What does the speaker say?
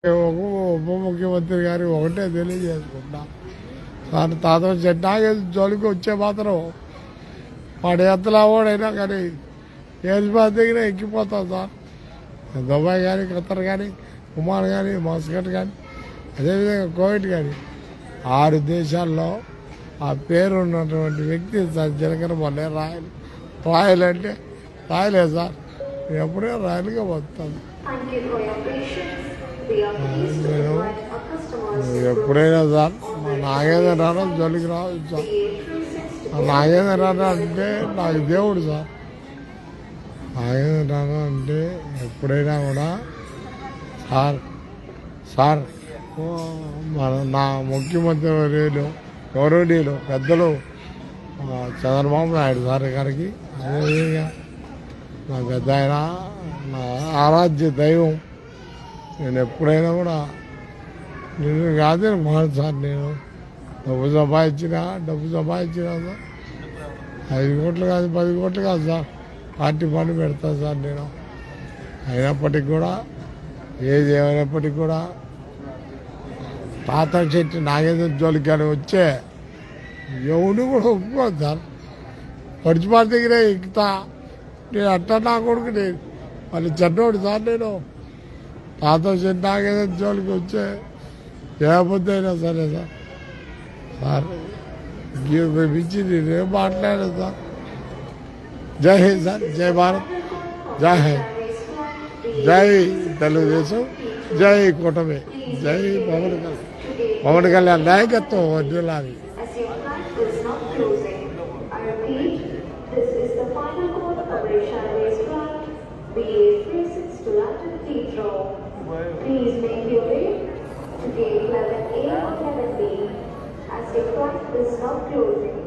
ఉప ముఖ్యమంత్రి గారు ఒకటే తెలియజేసుకుంటా, సార్ తాత చెట్టాగే జోలికి వచ్చే మాత్రం వాడు ఎత్తలా వాడైనా కానీ ఏజ్బాద్ దగ్గర ఎక్కిపోతాం సార్. దుబాయ్ కానీ, ఖత్తర్ కానీ, ఒమాన్ కానీ, మస్కట్ కానీ, అదేవిధంగా కోవిడ్ కానీ 6 దేశాల్లో ఆ పేరు ఉన్నటువంటి వ్యక్తి సార్ జనగణ మొన్నే రాయలు. రాయలు అంటే రాయలే సార్, ఎప్పుడే రాయలుగా వస్తాను. నేను ఎప్పుడైనా సార్ మా నాగేంద్ర రావు జోలికి రావచ్చు సార్. మా నాగేంద్ర రావు అంటే నాకు దేవుడు సార్. నాగేంద్ర రావు అంటే ఎప్పుడైనా కూడా సార్ సార్ మన నా ముఖ్యమంత్రి వర్యులు గౌరవనీయులు పెద్దలు చంద్రబాబు నాయుడు సార్ గారికి, అదేవిధంగా నా పెద్ద ఆయన, నా ఆరాధ్య దైవం. నేను ఎప్పుడైనా కూడా నేను కాదే మాట సార్, నేను డబ్బు సంపాదించినా సార్ 5 కోట్లు కాదు 10 కోట్లు కాదు సార్, పార్టీ పని పెడతాను సార్ నేను. అయినప్పటికీ కూడా ఏది ఏమైనప్పటికీ కూడా తాత చెట్టు నాగేంద్ర జోలికి వచ్చే ఎవడు కూడా ఒప్పుకోదు సార్. పడిచిపాటి దగ్గరే ఎక్కుతా నేను, అట్లా నా కొడుకు నేను మళ్ళీ చెడ్డోడు సార్. నేను తాత చెట్టు నాగేంద్ర జోలికి వచ్చే ఏ బుద్ధి అయినా సరే సార్. సార్ మించి నేనేం మాట్లాడాను సార్. జై హింద్ సార్, జై భారత్, జై హింద్, జై తెలుగుదేశం, జై కూటమి, జై పవన్ కళ్యాణ్ నాయకత్వం వర్ధిల్లాలి. Please make your way to gate 11A or 11B as the clock is now closing.